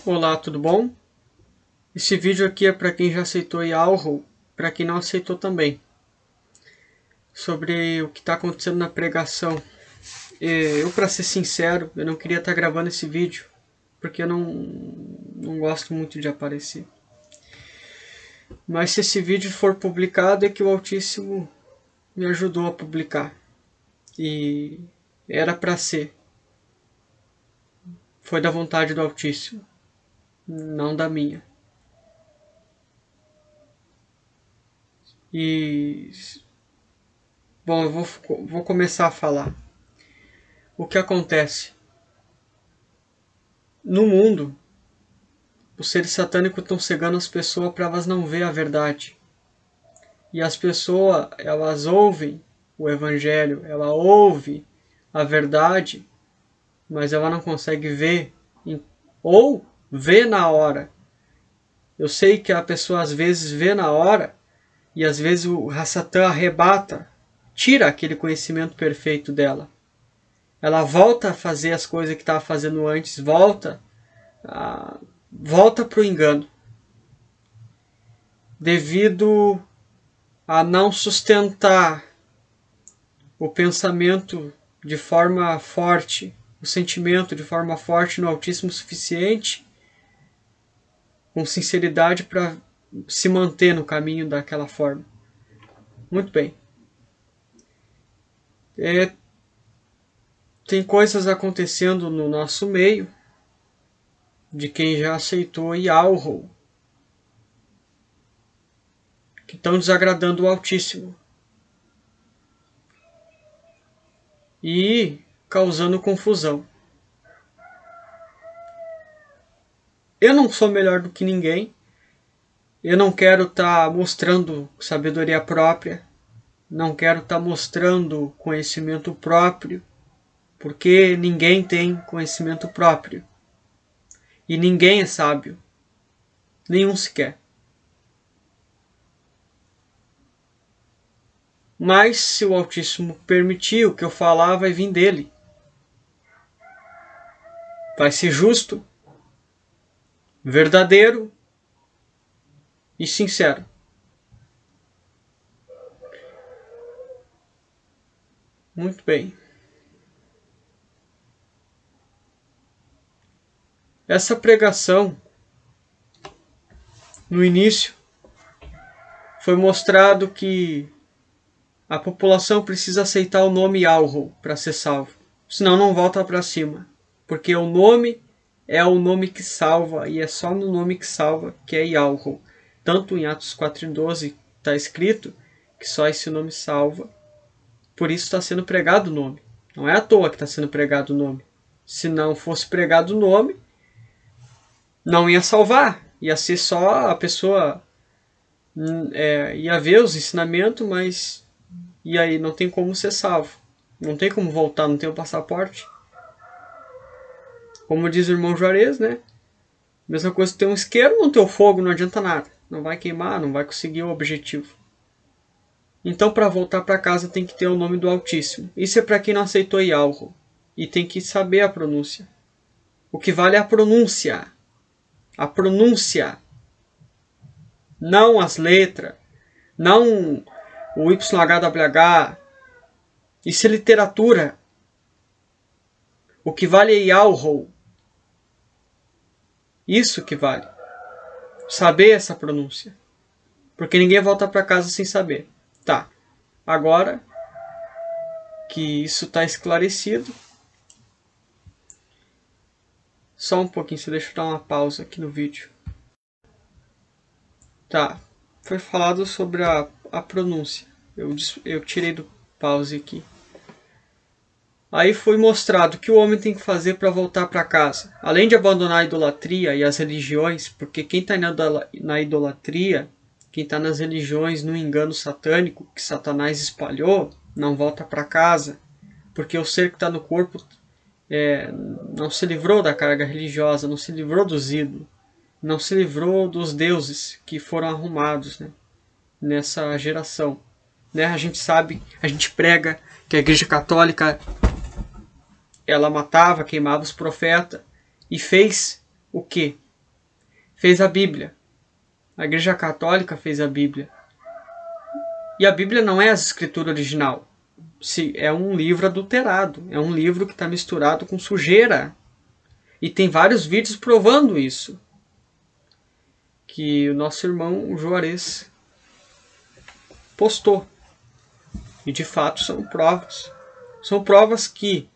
Olá, tudo bom? Esse vídeo aqui é para quem já aceitou Yahoo, para quem não aceitou também. Sobre o que está acontecendo na pregação. Eu, para ser sincero, eu não queria estar gravando esse vídeo, porque eu não gosto muito de aparecer. Mas se esse vídeo for publicado é que o Altíssimo me ajudou a publicar. E era para ser. Foi da vontade do Altíssimo, não da minha. E bom, eu vou começar a falar. O que acontece? No mundo, os seres satânicos estão cegando as pessoas para elas não ver a verdade. E as pessoas, elas ouvem o evangelho, ela ouve a verdade, mas ela não consegue ver ou vê na hora. Eu sei que a pessoa às vezes vê na hora e às vezes o Satã arrebata, tira aquele conhecimento perfeito dela. Ela volta a fazer as coisas que estava fazendo antes, volta para o engano, devido a não sustentar o pensamento de forma forte, o sentimento de forma forte no Altíssimo o suficiente, com sinceridade para se manter no caminho daquela forma. Muito bem. Tem coisas acontecendo no nosso meio de quem já aceitou Yahoo, que estão desagradando o Altíssimo e causando confusão. Eu não sou melhor do que ninguém. Eu não quero estar mostrando sabedoria própria. Não quero estar mostrando conhecimento próprio, porque ninguém tem conhecimento próprio. E ninguém é sábio. Nenhum sequer. Mas se o Altíssimo permitir, o que eu falar vai vir dele. Vai ser justo, verdadeiro e sincero. Muito bem. Essa pregação, no início, foi mostrado que a população precisa aceitar o nome Yahoo para ser salvo. Senão não volta para cima. Porque o nome é o nome que salva. E é só no nome que salva que é Yahoo. Tanto em Atos 4:12 está escrito que só esse nome salva. Por isso está sendo pregado o nome. Não é à toa que está sendo pregado o nome. Se não fosse pregado o nome, não ia salvar. Ia ser só a pessoa... ia ver os ensinamentos, mas... E aí não tem como ser salvo. Não tem como voltar, não tem o passaporte. Como diz o irmão Juarez, né? Mesma coisa que ter um isqueiro, não ter o fogo, não adianta nada. Não vai queimar, não vai conseguir o objetivo. Então para voltar para casa tem que ter o nome do Altíssimo. Isso é para quem não aceitou Yahoo. E tem que saber a pronúncia. O que vale é a pronúncia. A pronúncia. Não as letras. Não o YHWH. Isso é literatura. O que vale é Yahoo. Isso que vale. Saber essa pronúncia. Porque ninguém volta para casa sem saber. Tá. Agora que isso está esclarecido. Só um pouquinho. Deixa eu dar uma pausa aqui no vídeo. Tá. Foi falado sobre a pronúncia. Eu tirei do pause aqui. Aí foi mostrado o que o homem tem que fazer para voltar para casa. Além de abandonar a idolatria e as religiões, porque quem está na idolatria, quem está nas religiões, no engano satânico que Satanás espalhou, não volta para casa. Porque o ser que está no corpo não se livrou da carga religiosa, não se livrou dos ídolos, não se livrou dos deuses que foram arrumados, né, nessa geração. Né, a gente sabe, a gente prega que a Igreja Católica... ela matava, queimava os profetas. E fez o quê? fez a Bíblia. A Igreja Católica fez a Bíblia. E a Bíblia não é a escritura original. É um livro adulterado. É um livro que está misturado com sujeira. E tem vários vídeos provando isso. Que o nosso irmão Juarez postou. E de fato são provas. São provas que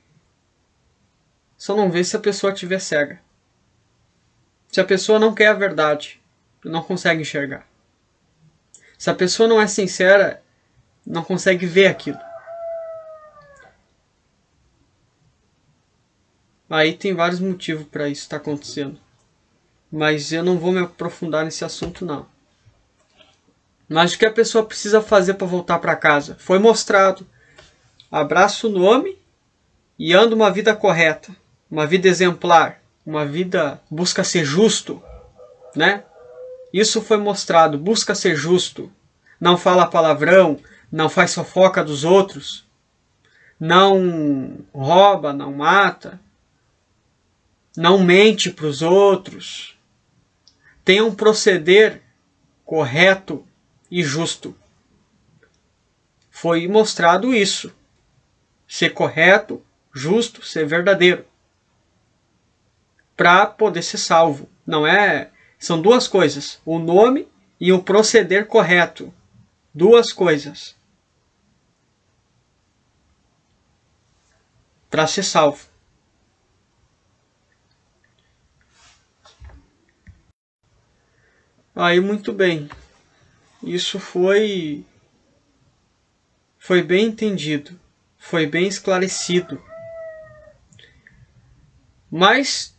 só não vê se a pessoa estiver cega. Se a pessoa não quer a verdade, não consegue enxergar. Se a pessoa não é sincera, não consegue ver aquilo. Aí tem vários motivos para isso estar acontecendo. Mas eu não vou me aprofundar nesse assunto, não. Mas o que a pessoa precisa fazer para voltar para casa? Foi mostrado. Abraça o nome e anda uma vida correta. Uma vida exemplar. Uma vida busca ser justo. Né? Isso foi mostrado. Busca ser justo. Não fala palavrão. Não faz fofoca dos outros. Não rouba, não mata. Não mente para os outros. Tem um proceder correto e justo. Foi mostrado isso. Ser correto, justo, ser verdadeiro. Para poder ser salvo. Não é... São duas coisas. O nome e o proceder correto. Duas coisas. Para ser salvo. Aí, muito bem. Isso foi bem entendido. Foi bem esclarecido. Mas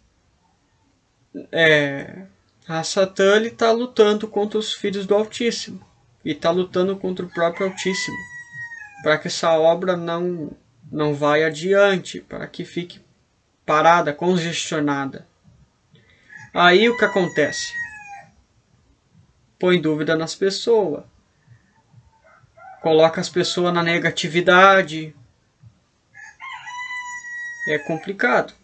a Satã está lutando contra os filhos do Altíssimo. E está lutando contra o próprio Altíssimo. Para que essa obra não vá adiante. Para que fique parada, congestionada. Aí o que acontece? Põe dúvida nas pessoas. Coloca as pessoas na negatividade. É complicado.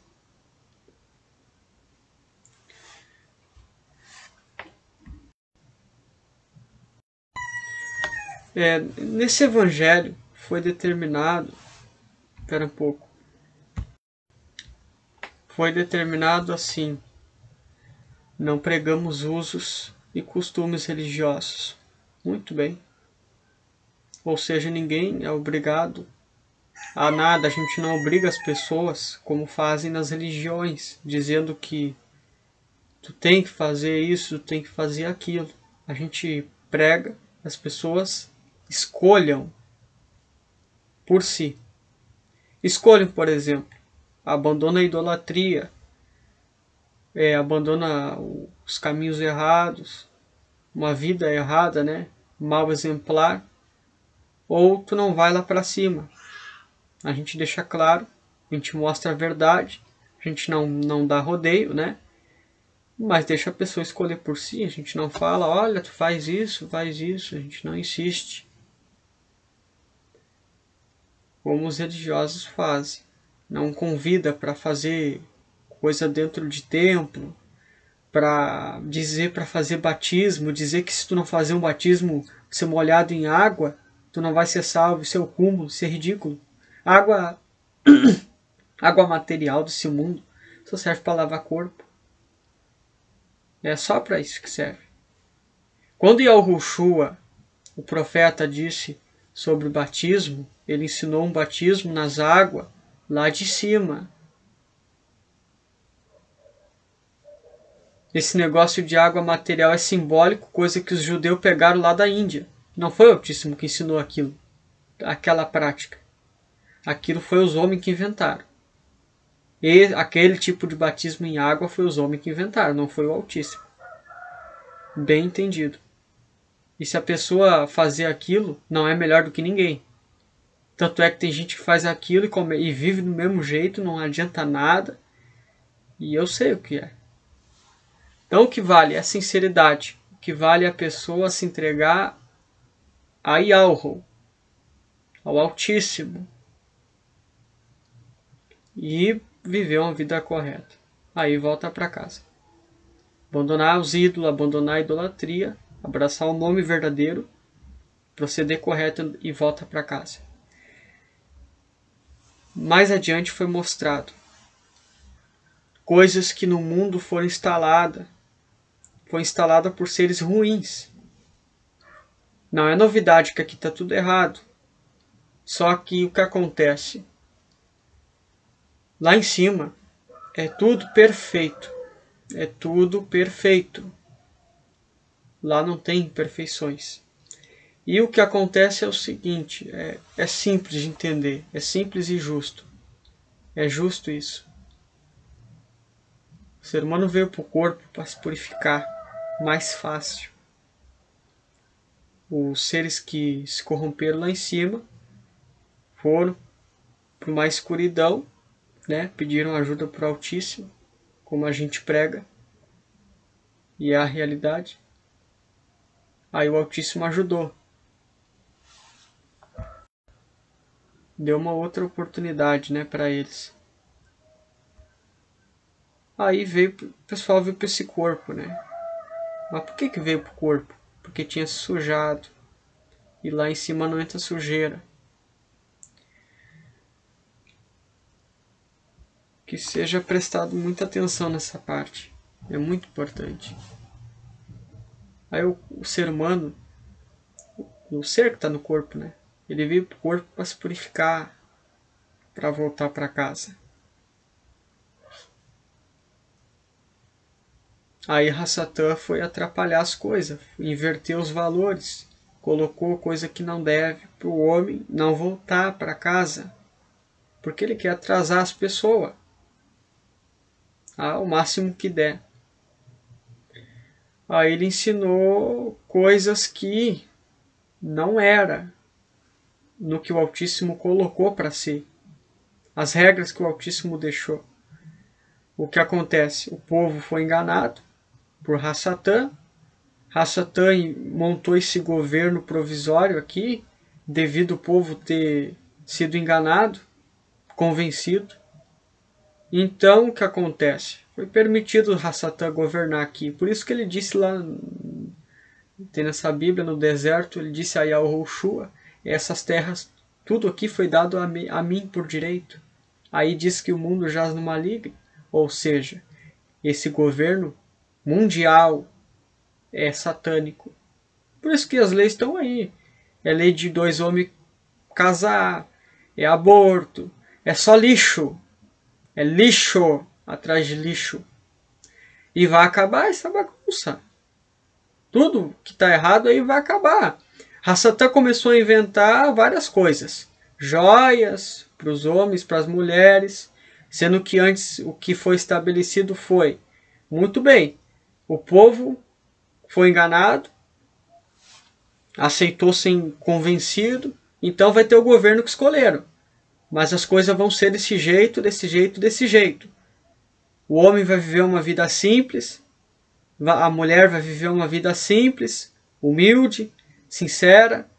Nesse evangelho foi determinado... Espera um pouco. Foi determinado assim: não pregamos usos e costumes religiosos. Muito bem. Ou seja, ninguém é obrigado a nada. A gente não obriga as pessoas como fazem nas religiões, dizendo que tu tem que fazer isso, tu tem que fazer aquilo. A gente prega, as pessoas escolham por si. Escolham, por exemplo, abandona a idolatria, abandona os caminhos errados, uma vida errada, né? Mal exemplar, ou tu não vai lá para cima. A gente deixa claro, a gente mostra a verdade, a gente não dá rodeio, né? Mas deixa a pessoa escolher por si, a gente não fala, olha, tu faz isso, a gente não insiste. Como os religiosos fazem. Não convida para fazer coisa dentro de templo, para dizer para fazer batismo, dizer que se tu não fazer um batismo, ser molhado em água, tu não vai ser salvo, isso é o cúmulo, isso é ridículo. Água material desse mundo só serve para lavar corpo. É só para isso que serve. Quando Yahushua, o profeta, disse sobre o batismo, ele ensinou um batismo nas águas lá de cima. Esse negócio de água material é simbólico, coisa que os judeus pegaram lá da Índia. Não foi o Altíssimo que ensinou aquilo, aquela prática. Aquilo foi os homens que inventaram. E aquele tipo de batismo em água foi os homens que inventaram, não foi o Altíssimo. Bem entendido. E se a pessoa fazer aquilo, não é melhor do que ninguém. Tanto é que tem gente que faz aquilo e vive do mesmo jeito, não adianta nada. E eu sei o que é. Então o que vale é a sinceridade. O que vale é a pessoa se entregar a Yahweh, ao Altíssimo. E viver uma vida correta. Aí volta para casa. Abandonar os ídolos, abandonar a idolatria, abraçar o nome verdadeiro, proceder correto e volta para casa. Mais adiante foi mostrado coisas que no mundo foram instaladas por seres ruins. Não é novidade que aqui está tudo errado. Só que o que acontece? Lá em cima é tudo perfeito. É tudo perfeito. Lá não tem imperfeições. E o que acontece é o seguinte, é simples de entender, é simples e justo. É justo isso. O ser humano veio para o corpo para se purificar mais fácil. Os seres que se corromperam lá em cima foram para uma escuridão, né? Pediram ajuda para o Altíssimo, como a gente prega, e é a realidade. Aí o Altíssimo ajudou. Deu uma outra oportunidade, né, para eles. Aí o pessoal veio para esse corpo, né? Mas por que veio para o corpo? Porque tinha se sujado. E lá em cima não entra sujeira. Que seja prestado muita atenção nessa parte. É muito importante. Aí o ser humano, o ser que está no corpo, né? Ele veio para o corpo para se purificar, para voltar para casa. Aí Hassatan foi atrapalhar as coisas, inverter os valores, colocou coisa que não deve para o homem não voltar para casa, porque ele quer atrasar as pessoas ao máximo que der. Aí ele ensinou coisas que não era no que o Altíssimo colocou para si, as regras que o Altíssimo deixou. O que acontece? O povo foi enganado por Hassatan. Hassatan montou esse governo provisório aqui, devido ao povo ter sido enganado, convencido. Então, o que acontece? Foi permitido Hassatan governar aqui. Por isso que ele disse lá, tem nessa Bíblia, no deserto, ele disse a Yahushua, essas terras, tudo aqui foi dado a mim por direito. Aí diz que o mundo jaz no maligno, ou seja, esse governo mundial é satânico. Por isso que as leis estão aí. É lei de 2 homens casar, é aborto, é só lixo. É lixo atrás de lixo. E vai acabar essa bagunça. Tudo que está errado aí vai acabar. Hassatan começou a inventar várias coisas. Joias para os homens, para as mulheres. Sendo que antes o que foi estabelecido foi, muito bem, o povo foi enganado, aceitou sem convencido, então vai ter o governo que escolheram. Mas as coisas vão ser desse jeito, desse jeito, desse jeito. O homem vai viver uma vida simples, a mulher vai viver uma vida simples, humilde, sincera,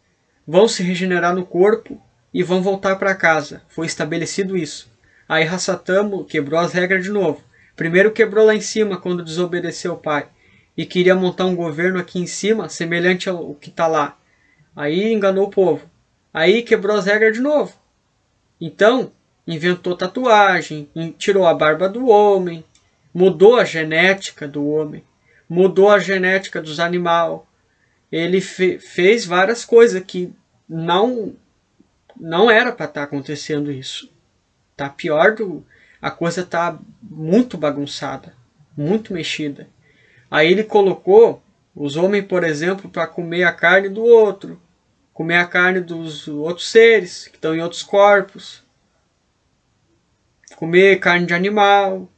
vão se regenerar no corpo e vão voltar para casa. Foi estabelecido isso. Aí Hassatan quebrou as regras de novo. Primeiro quebrou lá em cima quando desobedeceu o pai e queria montar um governo aqui em cima semelhante ao que está lá. Aí enganou o povo. Aí quebrou as regras de novo. Então, inventou tatuagem, tirou a barba do homem, mudou a genética do homem, mudou a genética dos animais. Ele fez várias coisas que não era para estar acontecendo isso. Tá pior a coisa tá muito bagunçada, muito mexida. Aí ele colocou os homens, por exemplo, para comer a carne do outro, comer a carne dos outros seres que estão em outros corpos, comer carne de animal,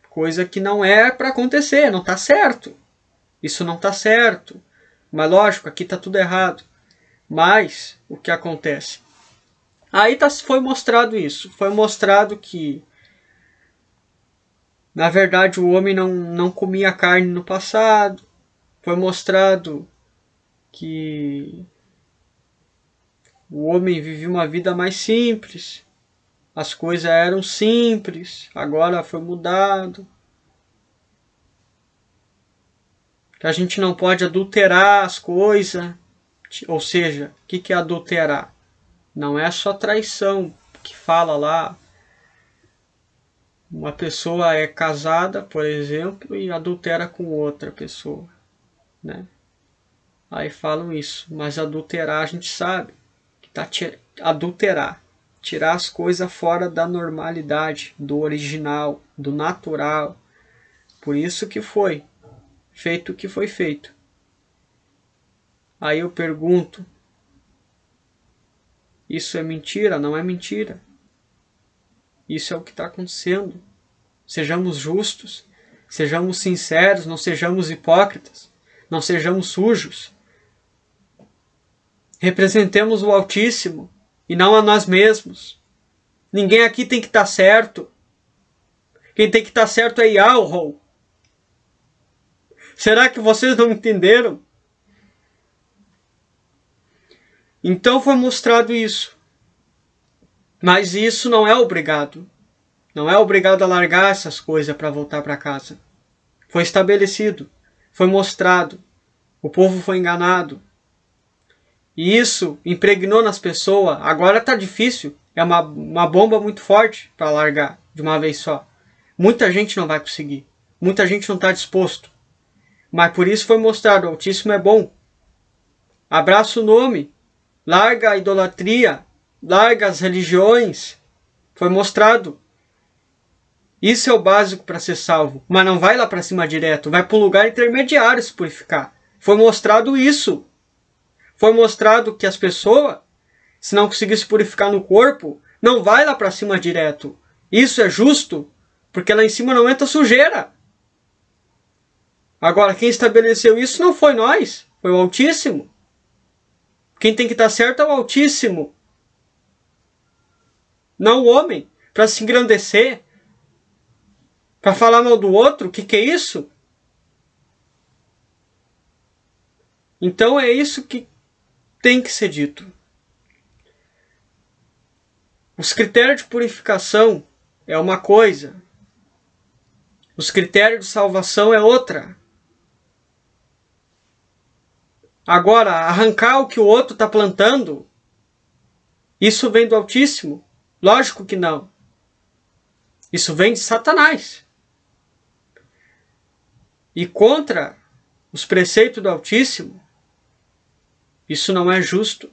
coisa que não é para acontecer, não está certo. Isso não está certo. Mas lógico, aqui está tudo errado. Mas o que acontece? Aí foi mostrado isso. Foi mostrado que, na verdade, o homem não comia carne no passado. Foi mostrado que o homem vivia uma vida mais simples. As coisas eram simples. Agora foi mudado. que a gente não pode adulterar as coisas. Ou seja, o que é adulterar? Não é só traição, que fala lá. Uma pessoa é casada, por exemplo, e adultera com outra pessoa, né? Aí falam isso, mas adulterar a gente sabe que tá adulterar, tirar as coisas fora da normalidade, do original, do natural. Por isso que foi feito o que foi feito. Aí eu pergunto, isso é mentira? Não é mentira. Isso é o que está acontecendo. Sejamos justos, sejamos sinceros, não sejamos hipócritas, não sejamos sujos. Representemos o Altíssimo e não a nós mesmos. Ninguém aqui tem que estar certo. Quem tem que estar certo é Yahweh. Será que vocês não entenderam? Então foi mostrado isso. Mas isso não é obrigado. Não é obrigado a largar essas coisas para voltar para casa. Foi estabelecido. Foi mostrado. O povo foi enganado. E isso impregnou nas pessoas. Agora está difícil. É uma bomba muito forte para largar de uma vez só. Muita gente não vai conseguir. Muita gente não está disposto. Mas por isso foi mostrado. O Altíssimo é bom. Abraça o nome. Larga a idolatria. Larga as religiões. Foi mostrado. Isso é o básico para ser salvo. Mas não vai lá para cima direto. Vai para um lugar intermediário se purificar. Foi mostrado isso. Foi mostrado que as pessoas, se não conseguir se purificar no corpo, não vai lá para cima direto. Isso é justo, porque lá em cima não entra sujeira. Agora, quem estabeleceu isso não foi nós, foi o Altíssimo. Quem tem que estar certo é o Altíssimo, não o homem, para se engrandecer, para falar mal do outro. O que é isso? Então é isso que tem que ser dito. Os critérios de purificação é uma coisa. Os critérios de salvação é outra. Agora, arrancar o que o outro está plantando, isso vem do Altíssimo? Lógico que não. Isso vem de Satanás. E contra os preceitos do Altíssimo, isso não é justo.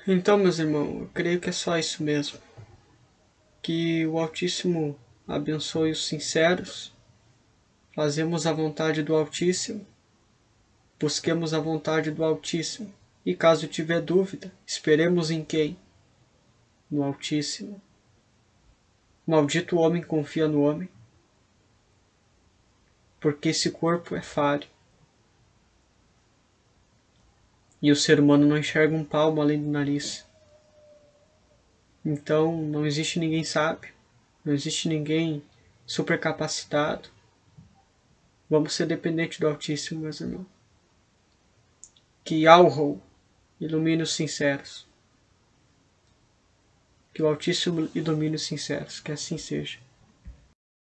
Então, meus irmãos, eu creio que é só isso mesmo. Que o Altíssimo abençoe os sinceros. Fazemos a vontade do Altíssimo. Busquemos a vontade do Altíssimo. E caso tiver dúvida, esperemos em quem? No Altíssimo. Maldito homem confia no homem, porque esse corpo é falho. E o ser humano não enxerga um palmo além do nariz. Então não existe ninguém sábio, não existe ninguém supercapacitado. Vamos ser dependentes do Altíssimo, meus irmãos. Que Yahweh ilumine os sinceros. Que o Altíssimo ilumine os sinceros. Que assim seja.